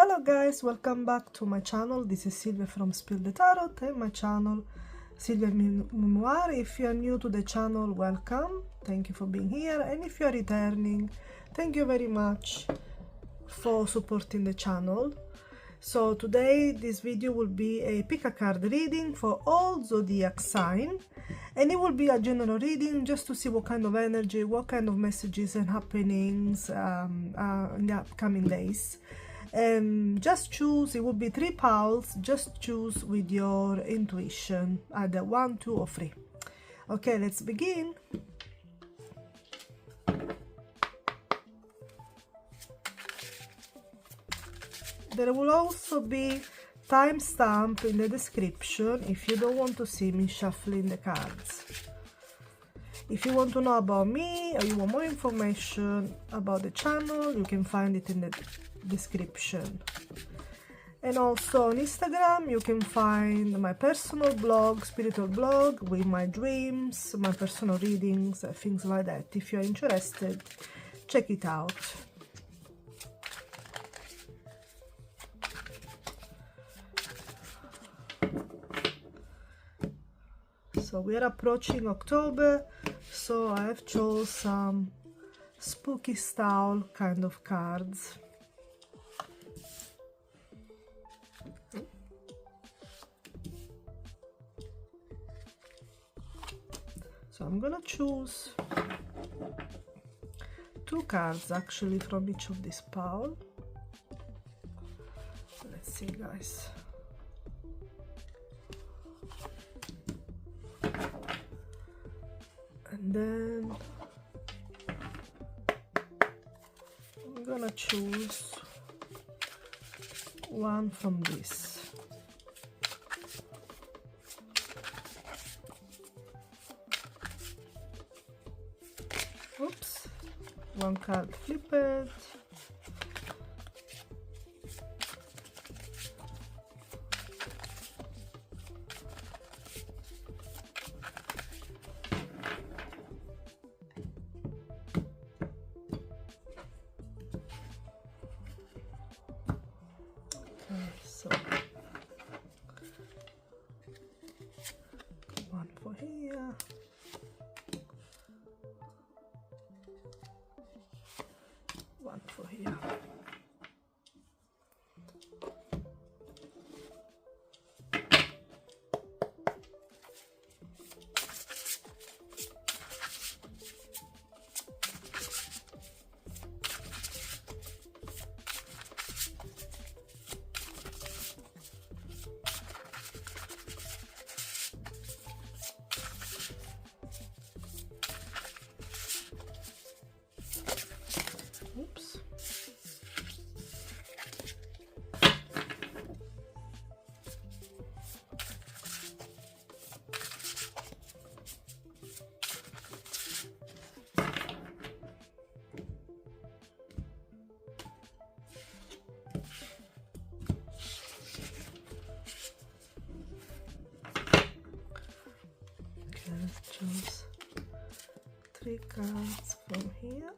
Hello guys, welcome back to my channel. This is Silvia from Spill the Tarot and my channel Silviamemoir. If you are new to the channel, welcome. Thank you for being here, and if you are returning, thank you very much for supporting the channel. So today this video will be a pick a card reading for all zodiac sign, and it will be a general reading just to see what kind of energy, what kind of messages and happenings in the upcoming days. Just choose, it will be 3 piles, just choose with your intuition, either 1, 2 or 3. Okay, let's begin. There will also be timestamp in the description if you don't want to see me shuffling the cards. If you want to know about me or you want more information about the channel, you can find it in the description. And also on Instagram you can find my personal blog, spiritual blog, with my dreams, my personal readings, things like that. If you're interested, check it out. So we are approaching October, so I have chosen some spooky style kind of cards. So I'm gonna choose 2 cards actually from each of these piles. Let's see, guys. And then I'm gonna choose one from this. Oops, 1 card flipped. So 1 for here, 1 for here. Oops. Okay, let's choose 3 cards from here.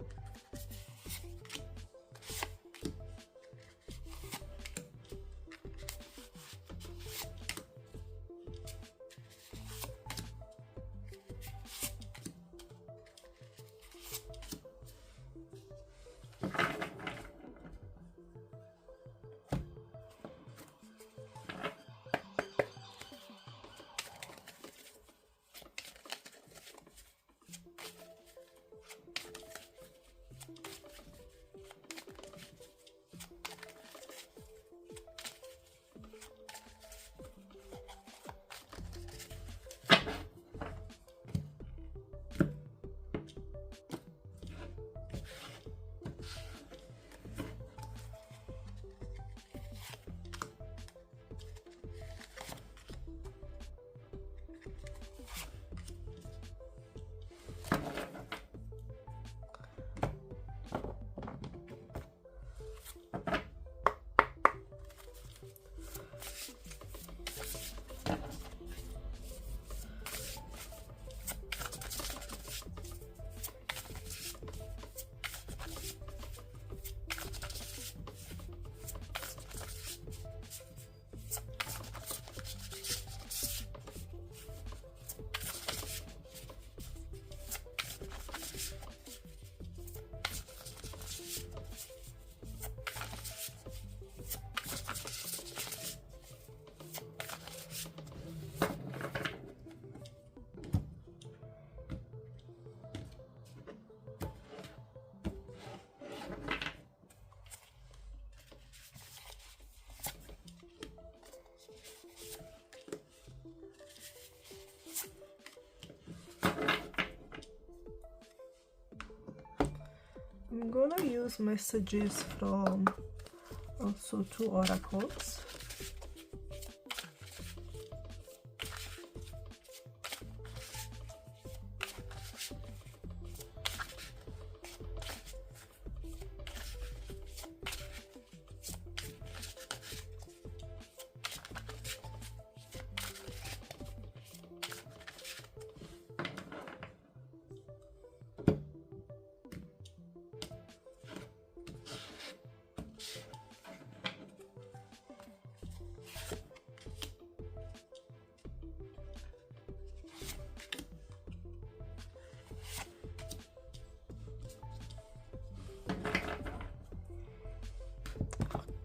I'm gonna use messages from also 2 oracles.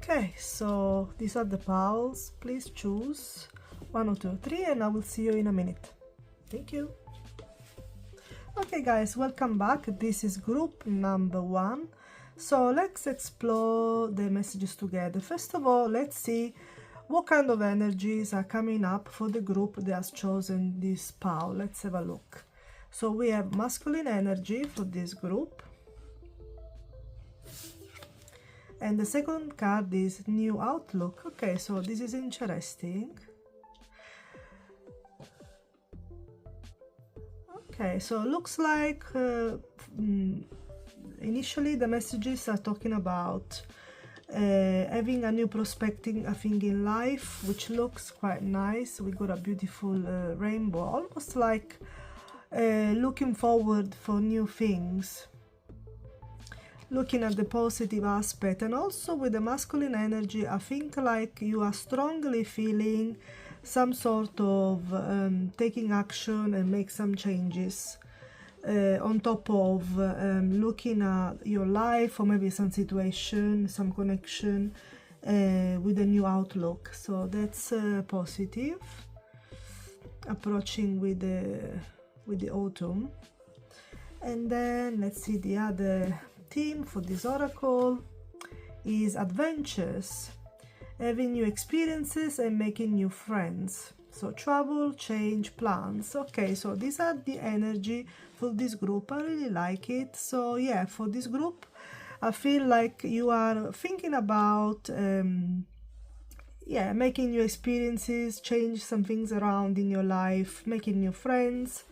Okay, so these are the piles. Please choose 1 or 2 or 3 and I will see you in a minute. Thank you. Okay guys, welcome back. This is group number 1. So let's explore the messages together. First of all, let's see what kind of energies are coming up for the group that has chosen this pile. Let's have a look. So we have masculine energy for this group. And the second card is new outlook. Okay, so this is interesting. Okay, so it looks like initially the messages are talking about having a new perspective, I think, in life, which looks quite nice. We got a beautiful rainbow, almost like looking forward for new things. Looking at the positive aspect, and also with the masculine energy, I think like you are strongly feeling some sort of taking action and make some changes on top of looking at your life or maybe some situation, some connection with a new outlook. So that's positive. Approaching with the autumn. And then let's see, the other theme for this oracle is adventures, having new experiences and making new friends. So travel, change, plans. Okay, so these are the energy for this group. I really like it. So yeah, for this group I feel like you are thinking about making new experiences, change some things around in your life, making new friends,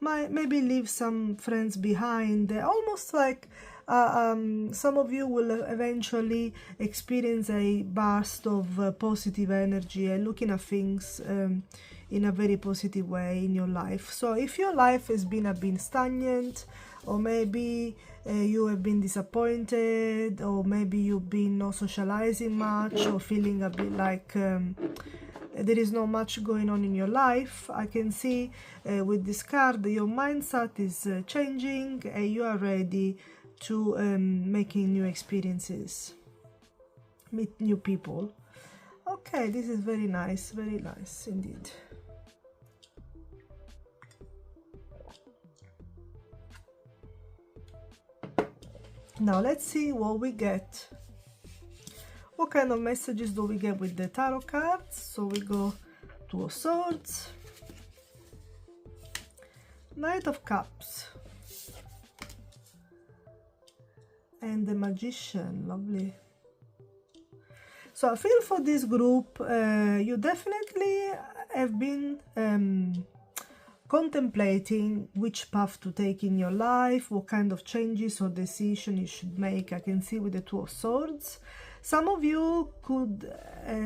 maybe leave some friends behind. Almost like some of you will eventually experience a burst of positive energy and looking at things in a very positive way in your life. So if your life has been a bit stagnant, or maybe you have been disappointed, or maybe you've been not socializing much, or feeling a bit like there is not much going on in your life, I can see with this card your mindset is changing and you are ready to making new experiences, meet new people. Okay, this is very nice indeed. Now let's see what we get. What kind of messages do we get with the tarot cards? So we go Two of Swords, Knight of Cups, and the Magician. Lovely. So I feel for this group you definitely have been contemplating which path to take in your life, what kind of changes or decision you should make. I can see with the Two of Swords. Some of you could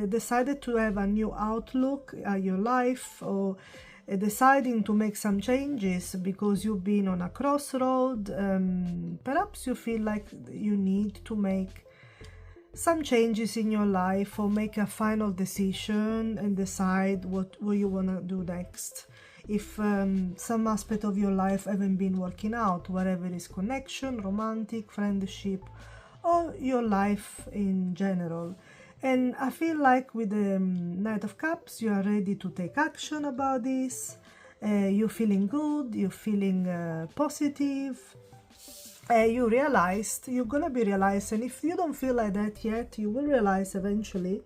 decided to have a new outlook at your life, or deciding to make some changes because you've been on a crossroad. Perhaps you feel like you need to make some changes in your life, or make a final decision and decide what you want to do next. If some aspect of your life haven't been working out, whatever is connection, romantic, friendship, or your life in general. And I feel like with the Knight of Cups you are ready to take action about this. You're feeling good, you're feeling positive. You realized, you're gonna be realized, and if you don't feel like that yet, you will realize eventually,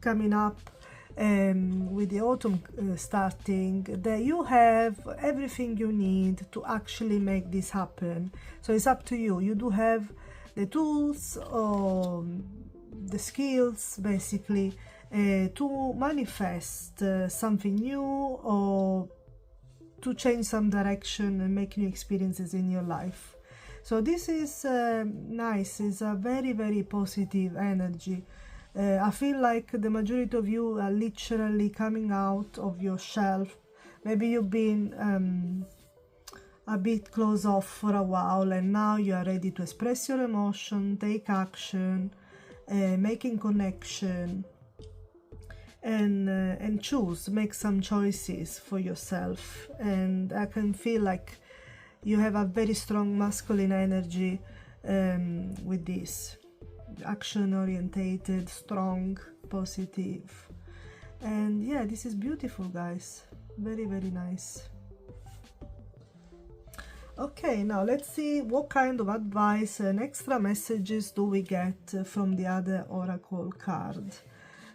coming up with the autumn starting, that you have everything you need to actually make this happen. So it's up to you. You do have the tools or the skills basically to manifest something new or to change some direction and make new experiences in your life. So this is nice. It's a very, very positive energy. I feel like the majority of you are literally coming out of your shell. Maybe you've been a bit closed off for a while, and now you are ready to express your emotion, take action, making connection, and choose, make some choices for yourself. And I can feel like you have a very strong masculine energy with this. Action orientated, strong, positive. And yeah, this is beautiful, guys. Very, very nice. Okay, now let's see what kind of advice and extra messages do we get from the other oracle card.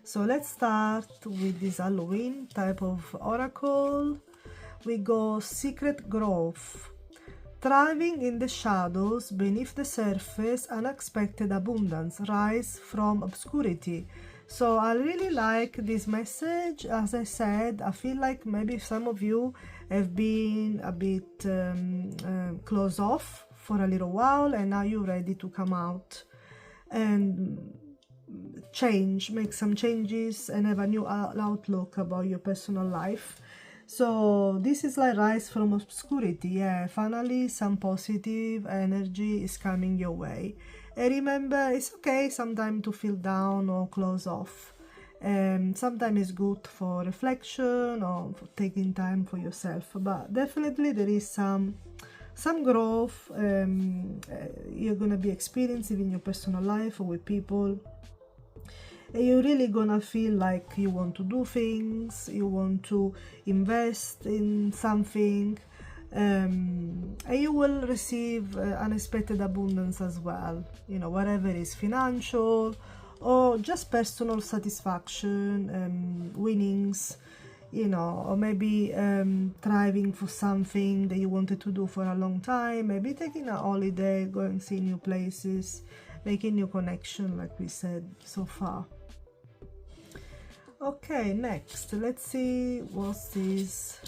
So let's start with this Halloween type of oracle. We go secret growth. Thriving in the shadows, beneath the surface, unexpected abundance, rise from obscurity. So I really like this message. As I said, I feel like maybe some of you have been a bit closed off for a little while, and now you're ready to come out and change, make some changes and have a new outlook about your personal life. So this is like rise from obscurity. Yeah, finally some positive energy is coming your way. And remember, it's okay sometimes to feel down or close off. Sometimes it's good for reflection or for taking time for yourself. But definitely there is some growth you're gonna be experiencing in your personal life or with people. And you're really gonna feel like you want to do things, you want to invest in something, and you will receive unexpected abundance as well, you know, whatever is financial or just personal satisfaction, winnings, you know, or maybe thriving for something that you wanted to do for a long time, maybe taking a holiday, going to see new places, making new connection like we said so far. Okay, next, let's see what is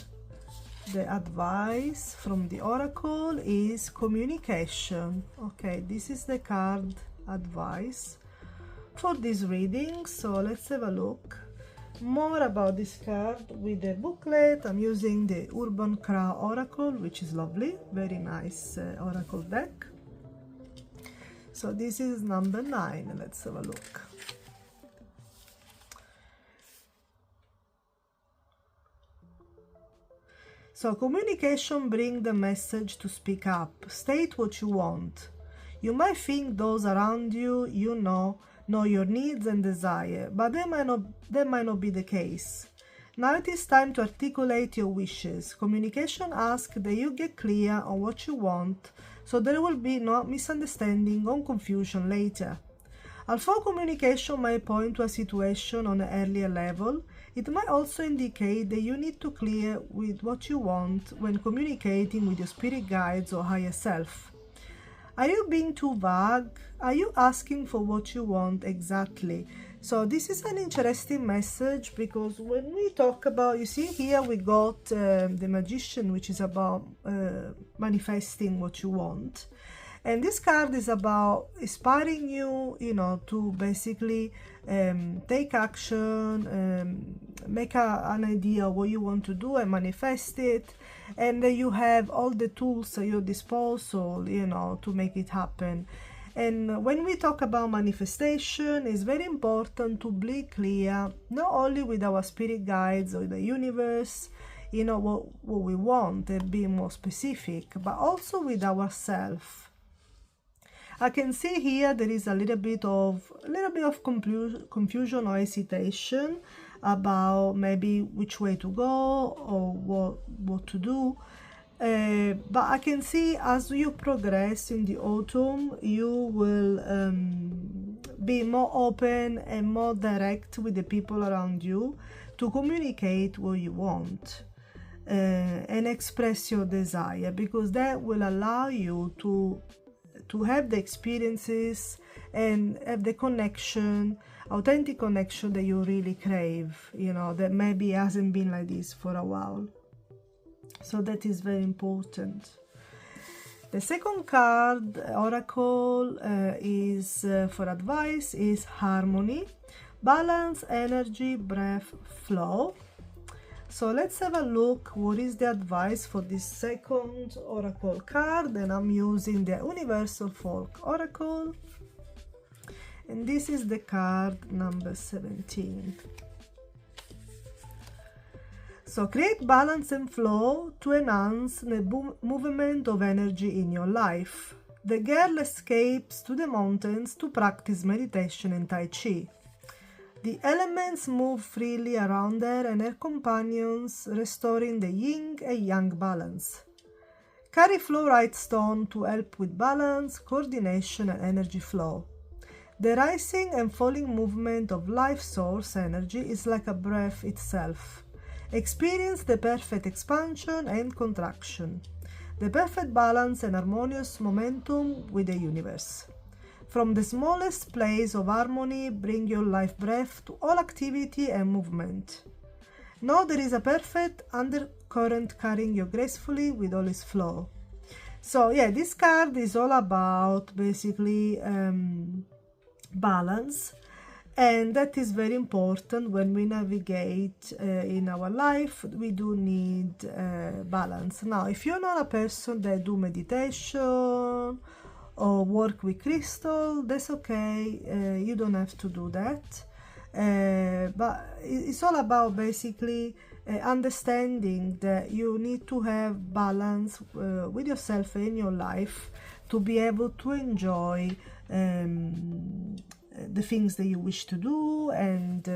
the advice from the oracle is communication. Okay, this is the card advice for this reading. So let's have a look more about this card with the booklet. I'm using the Urban Crow Oracle, which is lovely, very nice oracle deck. So this is number 9. Let's have a look. So communication brings the message to speak up. State what you want. You might think those around you, know your needs and desire, but that might not be the case. Now it is time to articulate your wishes. Communication asks that you get clear on what you want, so there will be no misunderstanding or confusion later. Although communication may point to a situation on an earlier level, it might also indicate that you need to clear with what you want when communicating with your spirit guides or higher self. Are you being too vague? Are you asking for what you want exactly? So this is an interesting message, because when we talk about, you see here we got the Magician, which is about manifesting what you want. And this card is about inspiring you, you know, to basically take action, make an idea of what you want to do and manifest it. And then you have all the tools at your disposal, you know, to make it happen. And when we talk about manifestation, it's very important to be clear, not only with our spirit guides or the universe, you know, what we want and be more specific, but also with ourselves. I can see here there is a little bit of confusion or hesitation about maybe which way to go or what to do. But I can see as you progress in the autumn, you will be more open and more direct with the people around you to communicate what you want and express your desire, because that will allow you to to have the experiences and have the connection, authentic connection that you really crave, you know, that maybe hasn't been like this for a while. So that is very important. The second card, Oracle, is for advice, is harmony, balance, energy, breath, flow. So let's have a look what is the advice for this second Oracle card, and I'm using the Universal Folk Oracle, and this is the card number 17. So create balance and flow to enhance the movement of energy in your life. The girl escapes to the mountains to practice meditation and Tai Chi. The elements move freely around her and her companions, restoring the yin and yang balance. Carry fluorite stone to help with balance, coordination and energy flow. The rising and falling movement of life source energy is like a breath itself. Experience the perfect expansion and contraction, the perfect balance and harmonious momentum with the universe. From the smallest place of harmony, bring your life breath to all activity and movement. Know there is a perfect undercurrent carrying you gracefully with all its flow. So yeah, this card is all about basically balance. And that is very important when we navigate in our life. We do need balance. Now, if you're not a person that do meditation or work with crystal, that's okay. You don't have to do that. But it's all about basically understanding that you need to have balance with yourself in your life to be able to enjoy the things that you wish to do, and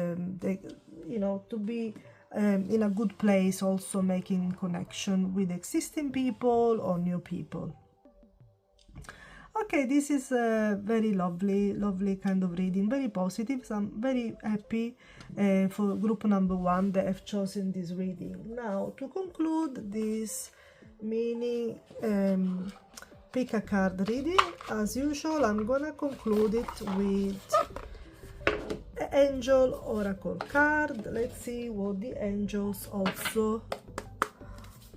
you know, to be in a good place, also making connection with existing people or new people. Okay, this is a very lovely kind of reading, very positive. So I'm very happy for group number 1 that have chosen this reading. Now, to conclude this mini pick a card reading, as usual, I'm gonna conclude it with the Angel Oracle card. Let's see what the angels also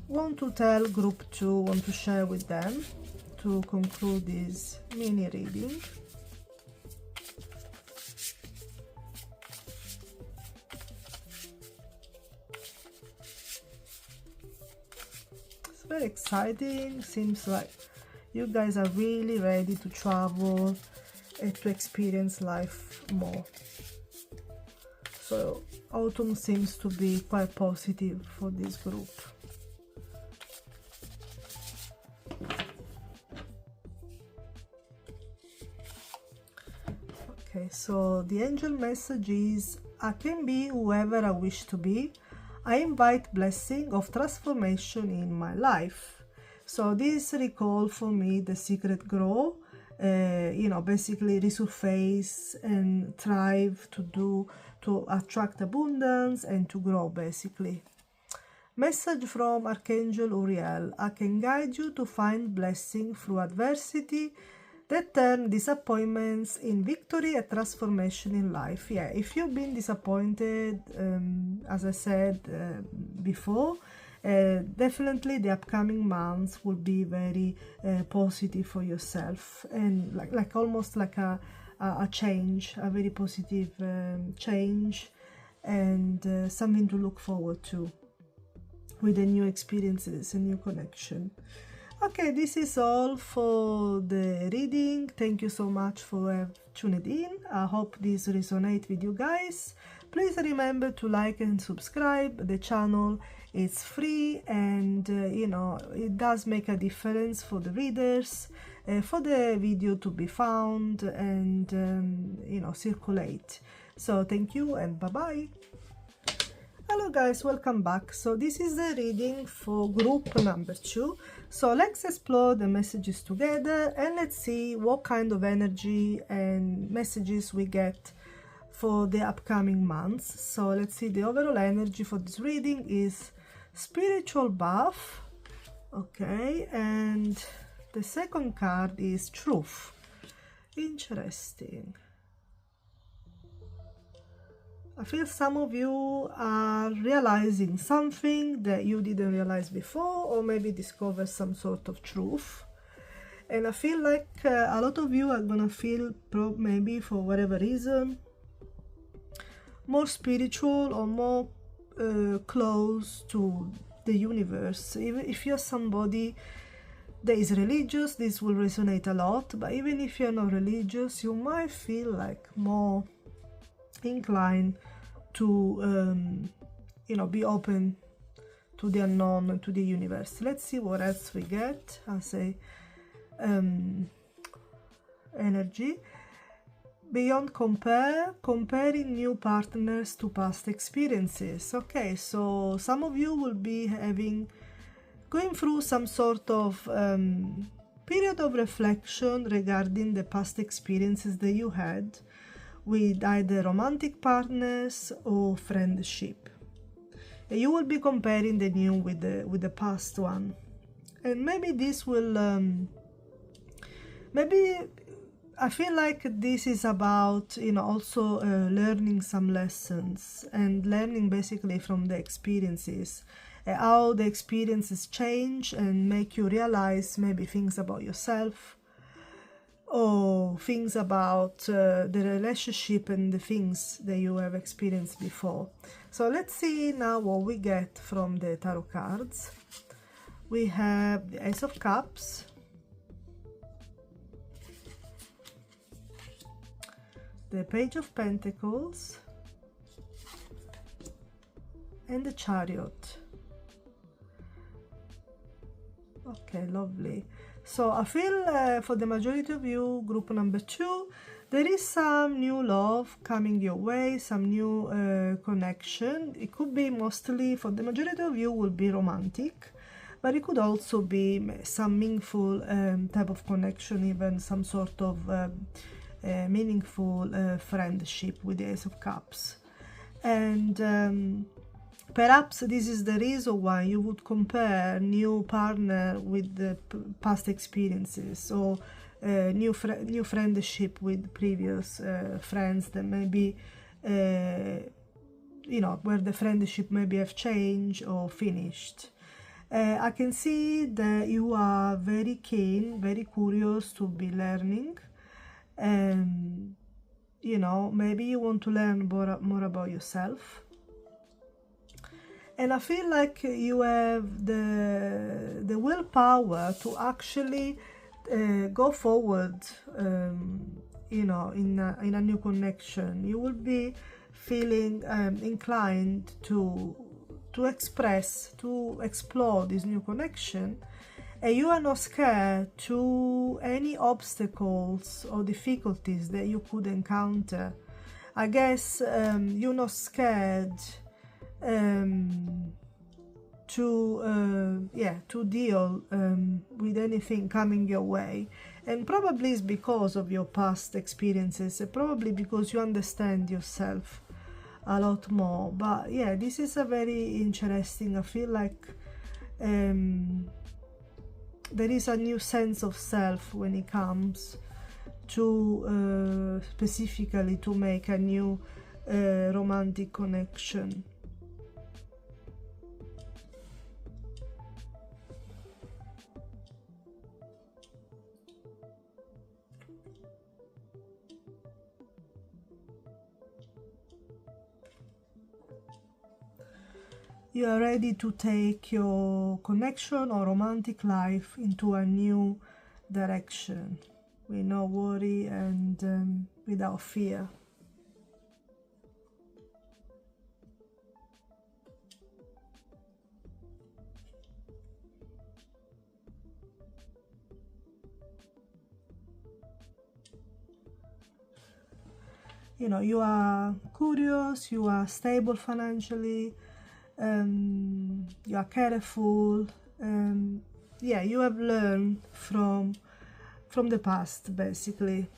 want to tell group 2, want to share with them to conclude this mini reading. It's very exciting. Seems like you guys are really ready to travel and to experience life more. So autumn seems to be quite positive for this group. Okay, so the angel message is, I can be whoever I wish to be. I invite blessing of transformation in my life. So this recall for me the secret grow, you know, basically resurface and thrive to attract abundance and to grow basically. Message from Archangel Uriel, I can guide you to find blessing through adversity that turn disappointments in victory and transformation in life. Yeah, if you've been disappointed, as I said before, definitely the upcoming months will be very positive for yourself, and like almost like a change, a very positive change, and something to look forward to with the new experiences and new connection. Okay, this is all for the reading. Thank you so much for tuning in. I hope this resonates with you guys. Please remember to like and subscribe. The channel is free, and you know, it does make a difference for the readers, for the video to be found and you know, circulate. So thank you and bye bye. Hello guys, welcome back. So this is the reading for group number 2. So let's explore the messages together and let's see what kind of energy and messages we get for the upcoming months. So let's see, the overall energy for this reading is spiritual buff. Okay, and The second card is Truth. Interesting. I feel some of you are realizing something that you didn't realize before, or maybe discover some sort of truth. And I feel like a lot of you are gonna feel, maybe for whatever reason, more spiritual or more close to the universe. Even if you're somebody that is religious, this will resonate a lot. But even if you're not religious, you might feel like more inclined to you know, be open to the unknown and to the universe. Let's see what else we get as a energy. Beyond compare, comparing new partners to past experiences. Okay, so some of you will be going through some sort of period of reflection regarding the past experiences that you had with either romantic partners or friendship. And you will be comparing the new with the past one. And maybe this will maybe I feel like this is about, you know, also learning some lessons and learning basically from the experiences, how the experiences change and make you realize maybe things about yourself or things about the relationship and the things that you have experienced before. So let's see now what we get from the tarot cards. We have the Ace of Cups, the Page of Pentacles, and the Chariot. Okay, lovely. So I feel for the majority of you, group number 2, there is some new love coming your way, some new connection. It could be mostly, for the majority of you, will be romantic, but it could also be some meaningful type of connection, even some sort of meaningful friendship with the Ace of Cups. And perhaps this is the reason why you would compare new partner with the past experiences, or new friendship with previous friends that maybe, you know, where the friendship maybe have changed or finished. I can see that you are very keen, very curious to be learning. And you know, maybe you want to learn more about yourself, and I feel like you have the willpower to actually go forward, you know, in a new connection. You will be feeling inclined to express, to explore this new connection. And you are not scared to any obstacles or difficulties that you could encounter. I guess you're not scared to deal with anything coming your way. And probably it's because of your past experiences, probably because you understand yourself a lot more. But yeah, this is a very interesting, I feel like there is a new sense of self when it comes to specifically to make a new romantic connection. You are ready to take your connection or romantic life into a new direction with no worry and without fear. You know, you are curious, you are stable financially, you are careful, yeah, you have learned from the past, basically.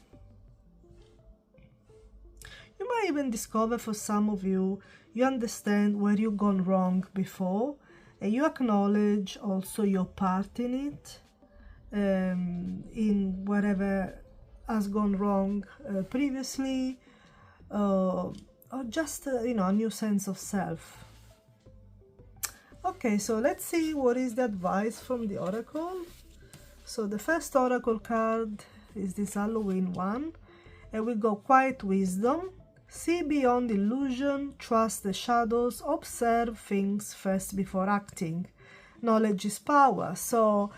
You might even discover, for some of you, you understand where you've gone wrong before, and you acknowledge also your part in it. in whatever has gone wrong previously, or just you know, a new sense of self. Okay, so let's see what is the advice from the oracle. So the first oracle card is this Halloween one, and we go Quiet Wisdom. See beyond illusion, trust the shadows, observe things first before acting. Knowledge is power. So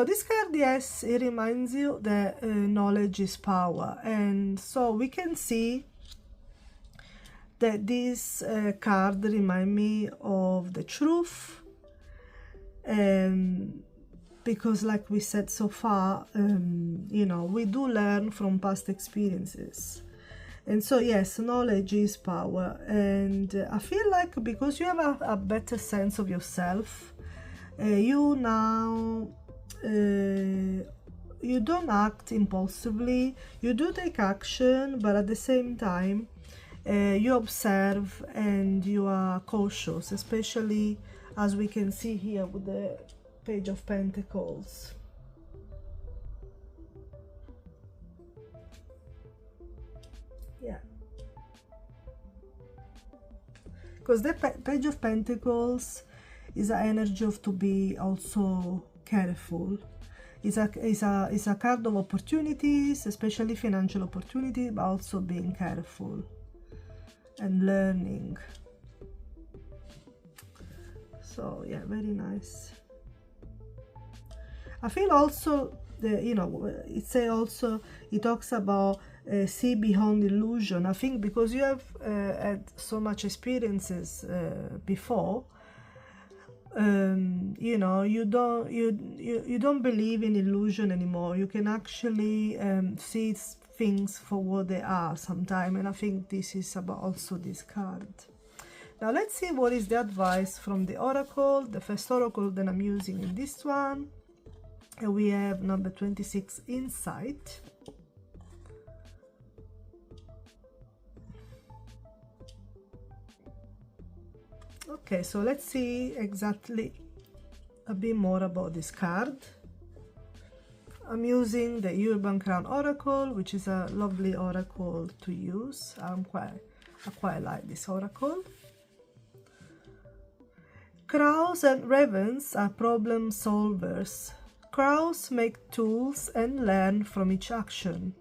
this card, yes, it reminds you that knowledge is power. And so we can see that this card reminds me of the truth. Because like we said so far, you know, we do learn from past experiences. And so yes, knowledge is power. And I feel like because you have a better sense of yourself, you now you don't act impulsively, you do take action, but at the same time you observe and you are cautious, especially as we can see here with the Page of Pentacles. Yeah, because the Page of Pentacles is an energy of to be also careful. It's a card of opportunities, especially financial opportunity, but also being careful and learning. So yeah, very nice. I feel also that, you know, it talks about see beyond illusion. I think because you have had so much experiences before, you know, you don't believe in illusion anymore. You can actually see things for what they are sometimes, and I think this is about also this card. Now let's see what is the advice from the oracle. The first oracle that I'm using in this one, and we have number 26, Insight. Okay, so let's see exactly a bit more about this card. I'm using the Urban Crown Oracle, which is a lovely oracle to use. I quite like this oracle. Crows and ravens are problem solvers. Crows make tools and learn from each action.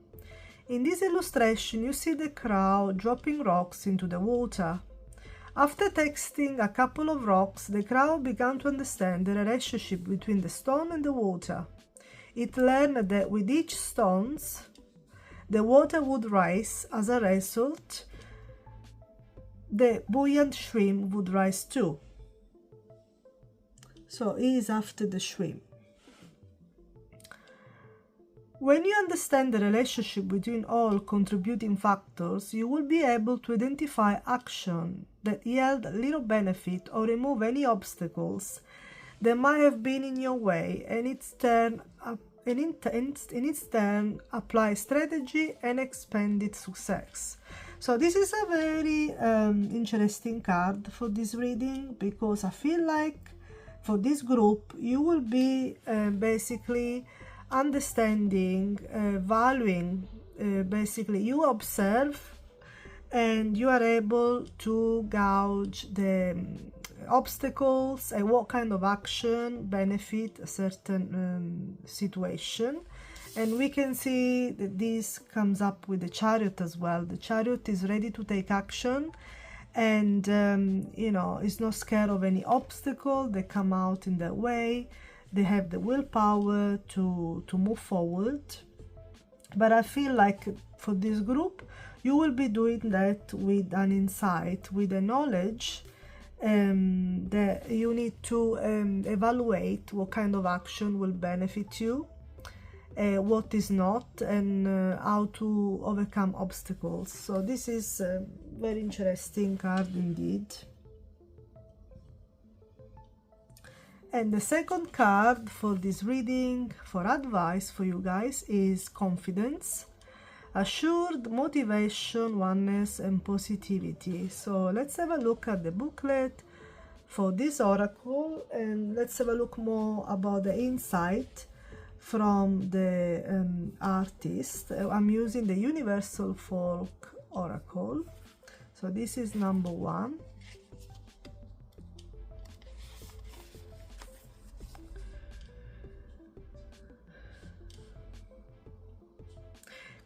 In this illustration, you see the crow dropping rocks into the water. After testing a couple of rocks, the crow began to understand the relationship between the stone and the water. It learned that with each stone, the water would rise. As a result, the buoyant shrimp would rise too. So he is after the shrimp. When you understand the relationship between all contributing factors, you will be able to identify action that yield little benefit or remove any obstacles that might have been in your way, and in its turn apply strategy and expand its success. So this is a very interesting card for this reading, because I feel like for this group you will be basically understanding, valuing, basically you observe and you are able to gauge the obstacles and what kind of action benefit a certain situation. And we can see that this comes up with the Chariot as well. The Chariot is ready to take action, and you know, is not scared of any obstacle that come out in their way. They have the willpower to move forward. But I feel like for this group, you will be doing that with an insight, with a knowledge that you need to evaluate what kind of action will benefit you, what is not, and how to overcome obstacles. So this is a very interesting card indeed. And the second card for this reading, for advice for you guys, is Confidence, Assured, Motivation, Oneness, and Positivity. So let's have a look at the booklet for this oracle, and let's have a look more about the insight from the artist. I'm using the Universal Folk Oracle. So this is number 1.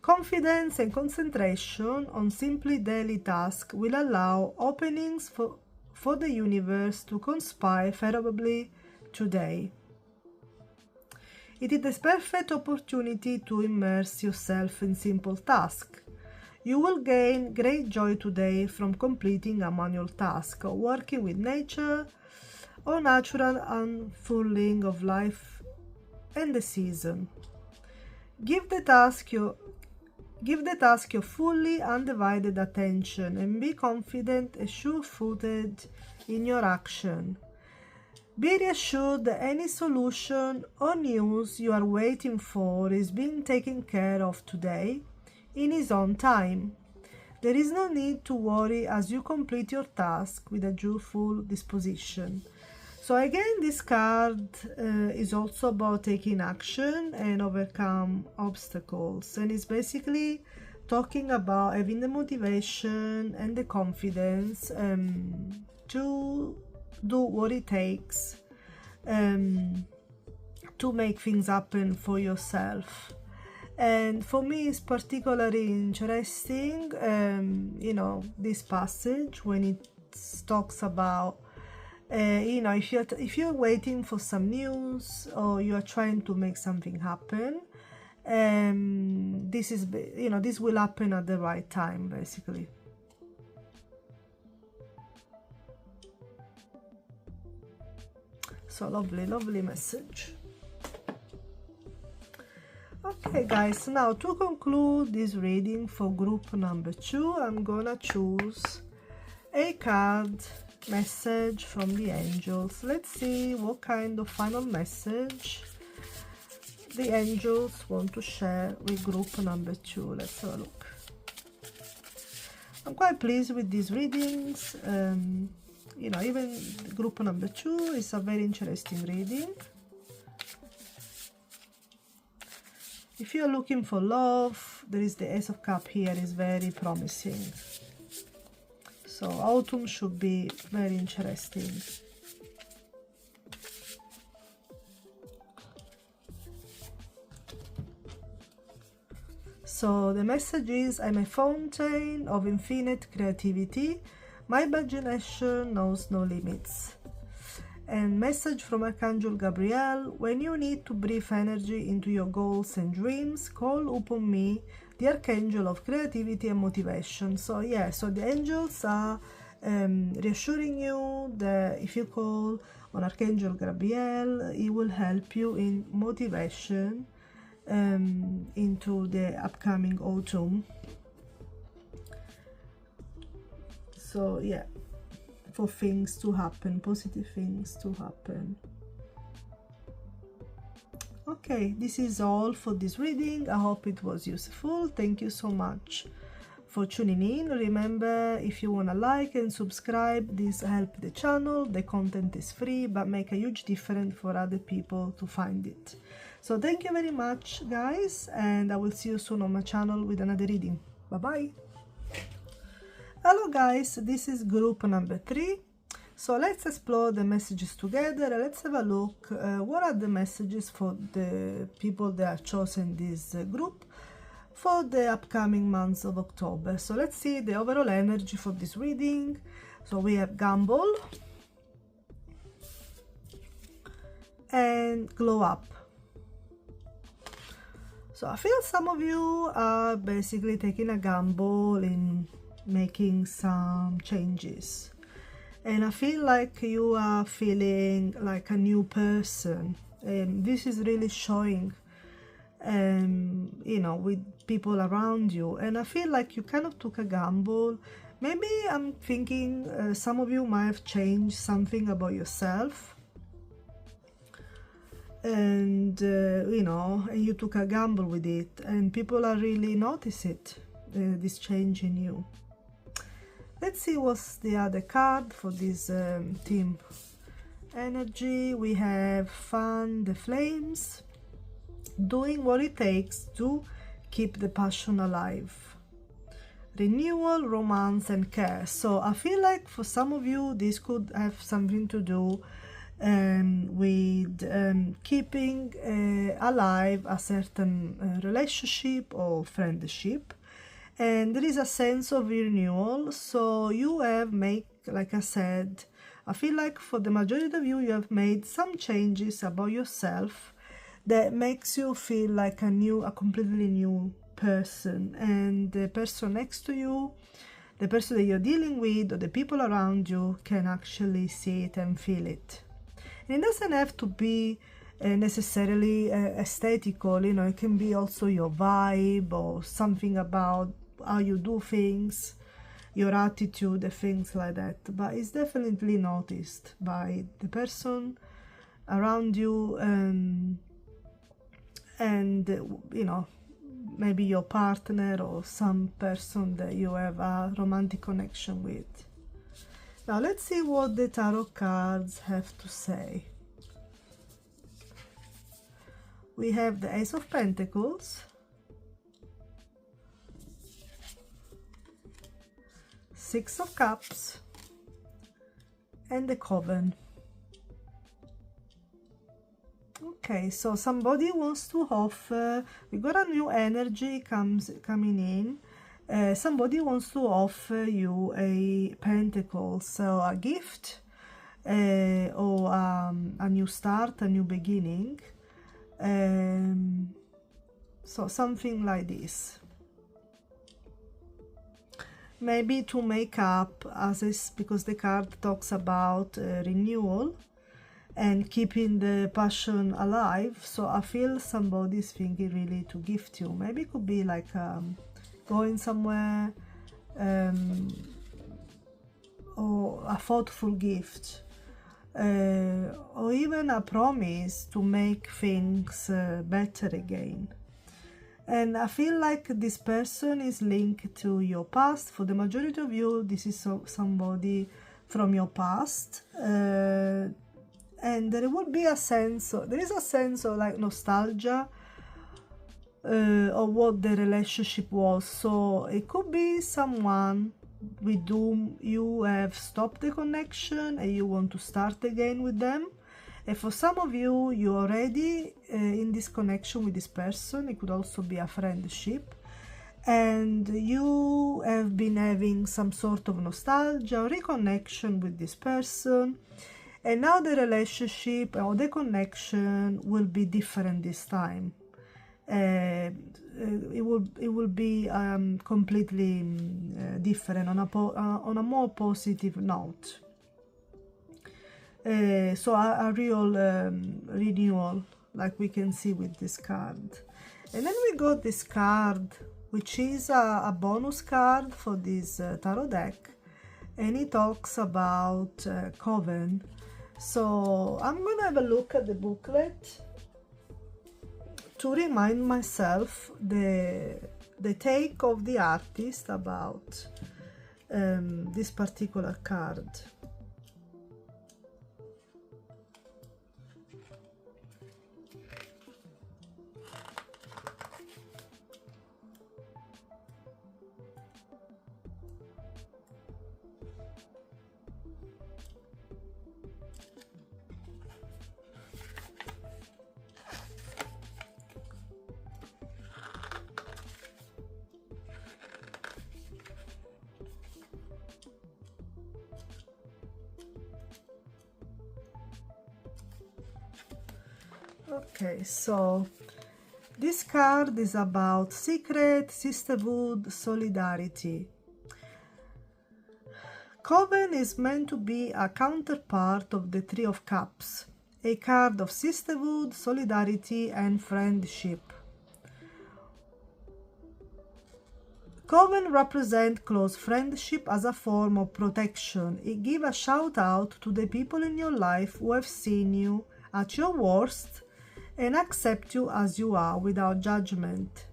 Confidence and concentration on simply daily tasks will allow openings for the universe to conspire favorably today. It is the perfect opportunity to immerse yourself in simple tasks. You will gain great joy today from completing a manual task, or working with nature, or natural unfurling of life and the season. Give the task your fully undivided attention and be confident and sure-footed in your action. Be reassured that any solution or news you are waiting for is being taken care of today in its own time. There is no need to worry as you complete your task with a joyful disposition. So again, this card is also about taking action and overcome obstacles, and it's basically talking about having the motivation and the confidence to do what it takes to make things happen for yourself. And for me, it's particularly interesting, you know, this passage when it talks about you know, if you're waiting for some news or you are trying to make something happen, this is, you know, this will happen at the right time, basically. So lovely message. Okay guys, now to conclude this reading for group number 2, I'm gonna choose a card message from the angels. Let's see what kind of final message the angels want to share with group number 2. Let's have a look. I'm quite pleased with these readings. You know, even group number 2 is a very interesting reading. If you're looking for love, there is the Ace of Cups here, is very promising. So autumn should be very interesting. So the message is, I'm a fountain of infinite creativity. My imagination knows no limits. And message from Archangel Gabriel, when you need to breathe energy into your goals and dreams, call upon me, the Archangel of creativity and motivation. So yeah, so the angels are reassuring you that if you call on Archangel Gabriel, he will help you in motivation into the upcoming autumn. So yeah, for things to happen, positive things to happen. Okay, this is all for this reading. I hope it was useful. Thank you so much for tuning in. Remember, if you want to like and subscribe, this helps the channel. The content is free but make a huge difference for other people to find it. So thank you very much guys, and I will see you soon on my channel with another reading. Bye bye. Hello guys, this is group number 3. So let's explore the messages together. Let's have a look. What are the messages for the people that have chosen this group for the upcoming months of October? So let's see the overall energy for this reading. So we have Gamble and Glow Up. So I feel some of you are basically taking a gamble in making some changes. And I feel like you are feeling like a new person. And this is really showing, you know, with people around you. And I feel like you kind of took a gamble. Maybe I'm thinking some of you might have changed something about yourself. And, you know, and you took a gamble with it. And people are really notice it, this change in you. Let's see what's the other card for this team energy. We have Fan the Flames doing what it takes to keep the passion alive. Renewal, romance, and care. So I feel like for some of you this could have something to do with keeping alive a certain relationship or friendship, and there is a sense of renewal. So you have made, like I said, I feel like for the majority of you, you have made some changes about yourself that makes you feel like a completely new person, and the person next to you, the person that you're dealing with, or the people around you can actually see it and feel it. And it doesn't have to be necessarily aesthetical, you know, it can be also your vibe or something about how you do things, your attitude, and things like that. But it's definitely noticed by the person around you, and you know, maybe your partner or some person that you have a romantic connection with. Now let's see what the tarot cards have to say. We have the Ace of Pentacles, Six of Cups, and the Coven. Okay, so somebody wants to offer, we got a new energy coming in. Somebody wants to offer you a pentacle, so a gift or a new start, a new beginning. So something like this. Maybe to make up, as is, because the card talks about renewal and keeping the passion alive. So I feel somebody's thinking really to gift you. Maybe it could be like going somewhere, or a thoughtful gift, or even a promise to make things better again. And I feel like this person is linked to your past. For the majority of you, this is somebody from your past, and there would be a sense of, there is a sense of like nostalgia of what the relationship was. So it could be someone with whom you have stopped the connection and you want to start again with them. And for some of you, you're already in this connection with this person. It could also be a friendship, and you have been having some sort of nostalgia or reconnection with this person. And now the relationship or the connection will be different this time. It will be completely different on a more positive note. So a real renewal, like we can see with this card. And then we got this card, which is a bonus card for this tarot deck, and it talks about Coven. So I'm gonna have a look at the booklet to remind myself the take of the artist about this particular card. Okay, so this card is about secret, sisterhood, solidarity. Coven is meant to be a counterpart of the Three of Cups, a card of sisterhood, solidarity, and friendship. Coven represents close friendship as a form of protection. It gives a shout out to the people in your life who have seen you at your worst and accept you as you are without judgment.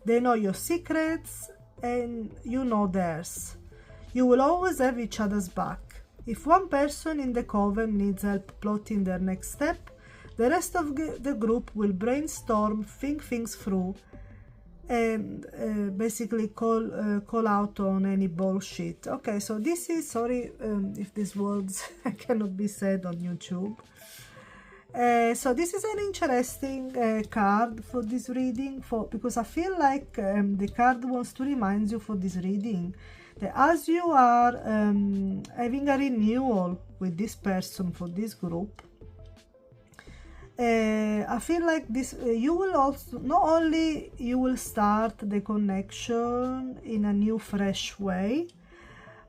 They know your secrets and you know theirs. You will always have each other's back. If one person in the coven needs help plotting their next step, The rest of the group will brainstorm, think things through, and basically call out on any bullshit. Okay, so this is, sorry if these words cannot be said on YouTube. So this is an interesting card for this reading, because I feel like the card wants to remind you for this reading that as you are having a renewal with this person for this group, I feel like this you will also, not only you will start the connection in a new fresh way,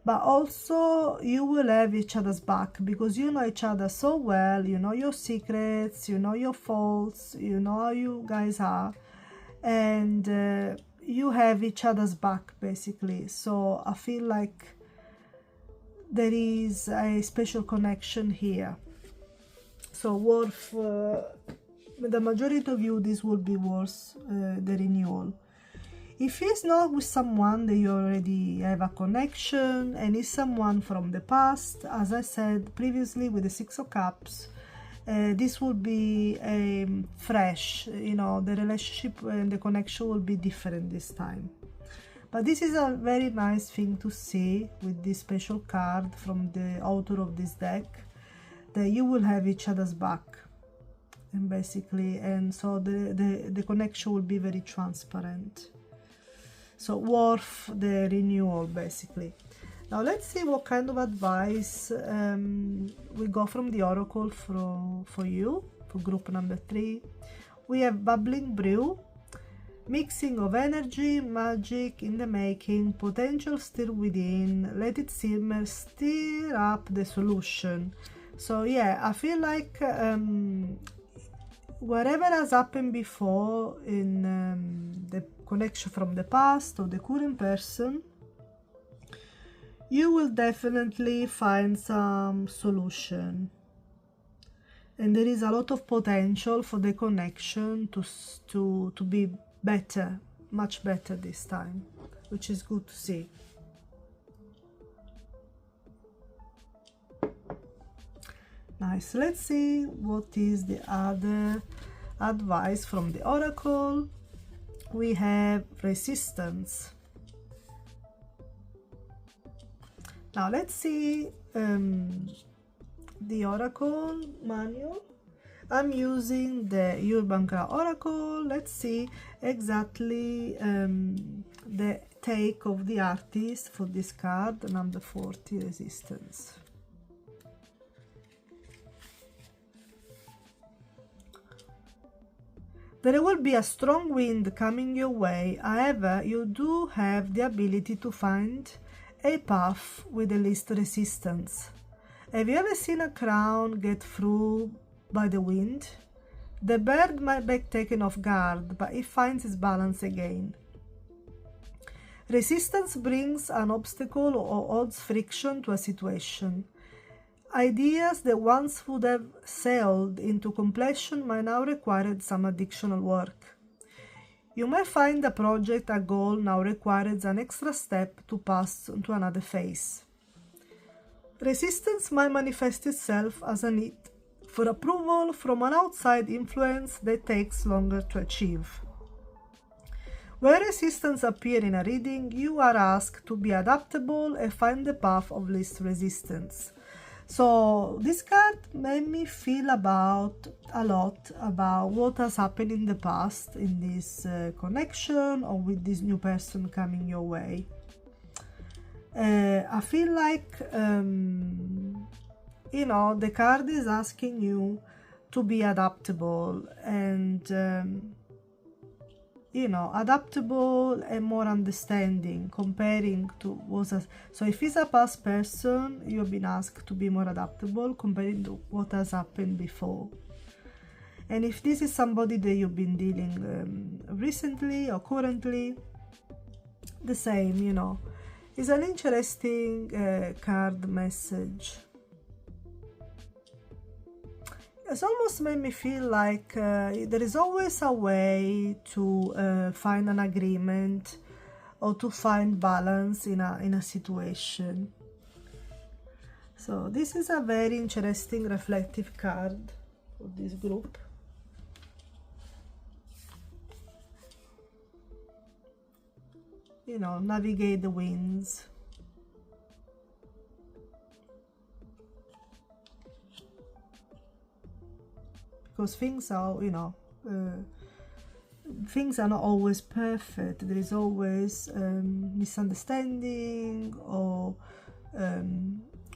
but also you will have each other's back, because you know each other so well, you know your secrets, you know your faults, you know how you guys are, and you have each other's back basically. So I feel like there is a special connection here. So worth, the majority of you, this will be worth the renewal. If it's not with someone that you already have a connection, and it's someone from the past, as I said previously with the Six of Cups, this will be fresh, you know, the relationship and the connection will be different this time. But this is a very nice thing to see with this special card from the author of this deck, that you will have each other's back, and basically, and so the connection will be very transparent. So worth the renewal basically. Now let's see what kind of advice we got from the oracle for you, for group number 3. We have bubbling brew, mixing of energy, magic in the making, potential still within, let it simmer, stir up the solution. So yeah, I feel like whatever has happened before in the connection from the past or the current person, you will definitely find some solution, and there is a lot of potential for the connection to be better, much better this time, which is good to see. Nice. Let's see what is the other advice from the oracle. We have resistance. Now let's see the oracle manual. I'm using the Urban Card oracle. Let's see exactly the take of the artist for this card, number 40, resistance. There will be a strong wind coming your way, however, you do have the ability to find a path with the least resistance. Have you ever seen a crown get through by the wind? The bird might be taken off guard, but it finds its balance again. Resistance brings an obstacle or odds friction to a situation. Ideas that once would have sailed into completion might now require some additional work. You might find a project, a goal now requires an extra step to pass to another phase. Resistance might manifest itself as a need for approval from an outside influence that takes longer to achieve. Where resistance appears in a reading, you are asked to be adaptable and find the path of least resistance. So this card made me feel a lot about what has happened in the past in this connection or with this new person coming your way. I feel like, you know, the card is asking you to be adaptable and, you know, adaptable and more understanding comparing to what has, so if it's a past person, you've been asked to be more adaptable comparing to what has happened before. And if this is somebody that you've been dealing recently or currently, the same, you know. It's an interesting card message. It's almost made me feel like there is always a way to find an agreement or to find balance in a situation. So this is a very interesting reflective card for this group. You know, navigate the winds. Because things are, you know, things are not always perfect. There is always misunderstanding or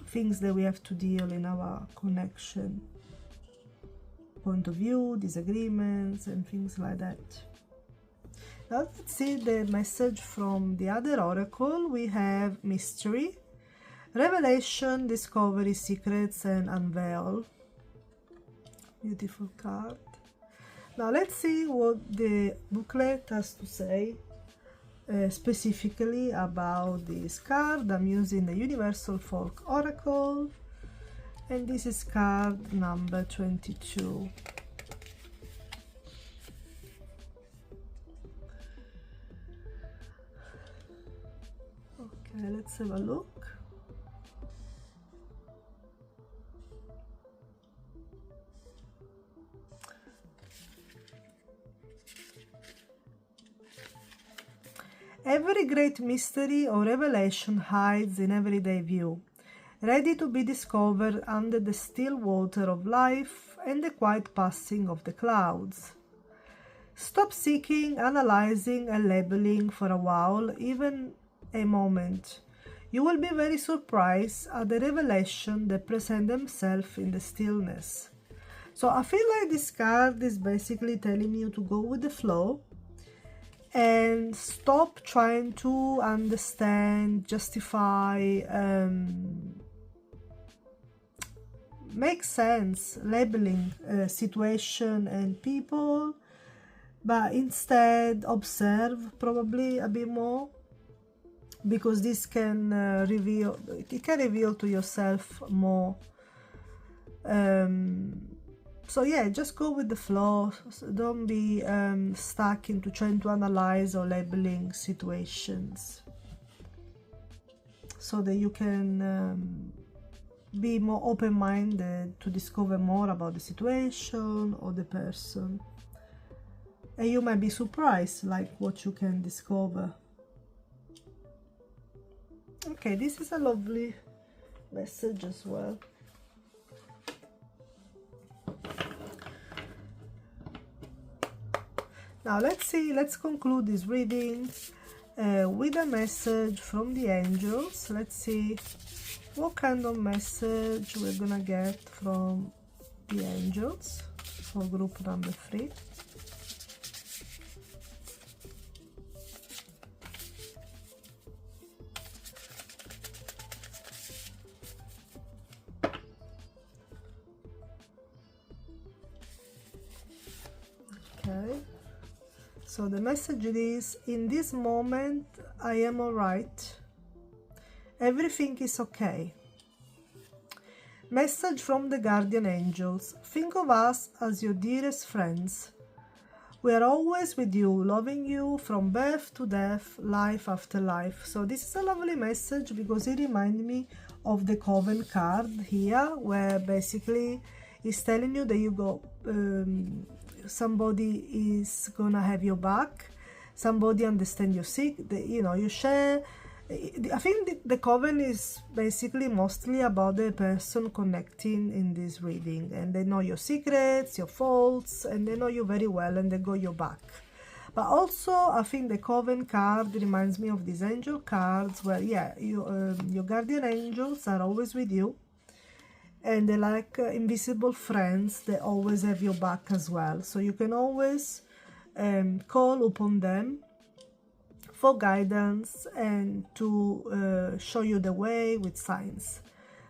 things that we have to deal in our connection, point of view, disagreements, and things like that. Now let's see the message from the other oracle. We have mystery, revelation, discovery, secrets, and unveil. Beautiful card. Now let's see what the booklet has to say specifically about this card. I'm using the Universal Folk Oracle, and this is card number 22. Okay, let's have a look. Every great mystery or revelation hides in everyday view, ready to be discovered under the still water of life and the quiet passing of the clouds. Stop seeking, analyzing, and labeling for a while, even a moment. You will be very surprised at the revelation that present themselves in the stillness. So I feel like this card is basically telling you to go with the flow and stop trying to understand, justify, make sense, labeling situation and people, but instead observe probably a bit more, because this can reveal to yourself more. So yeah, just go with the flow. Don't be stuck into trying to analyze or labeling situations, so that you can be more open-minded to discover more about the situation or the person. And you might be surprised like what you can discover. Okay, this is a lovely message as well. Now let's conclude this reading with a message from the angels. Let's see what kind of message we're gonna get from the angels for group number 3. Okay. So the message is, in this moment, I am all right. Everything is okay. Message from the guardian angels. Think of us as your dearest friends. We are always with you, loving you from birth to death, life after life. So this is a lovely message because it reminds me of the Coven card here, where basically it's telling you that you go... somebody is gonna have your back, somebody understand your you know, you share. I think the Coven is basically mostly about the person connecting in this reading, and they know your secrets, your faults, and they know you very well, and they go your back. But also I think the Coven card reminds me of these angel cards where, yeah, your guardian angels are always with you, and they're like invisible friends. They always have your back as well, so you can always call upon them for guidance and to show you the way with signs.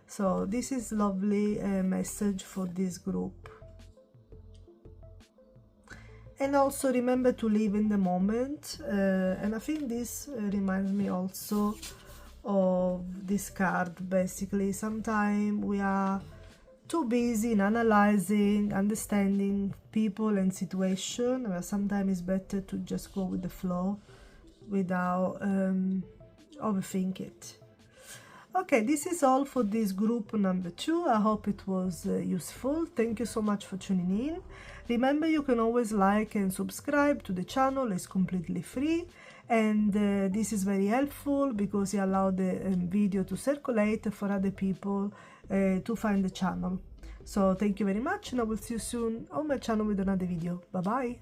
So this is lovely message for this group. And also remember to live in the moment, and I think this reminds me also of this card. Basically, sometimes we are too busy in analyzing, understanding people and situation, where sometimes it's better to just go with the flow without overthink it. Okay, this is all for this group number 2. I hope it was useful. Thank you so much for tuning in. Remember, you can always like and subscribe to the channel. It's completely free, and this is very helpful because it allows the video to circulate for other people to find the channel. So thank you very much, and I will see you soon on my channel with another video. Bye bye.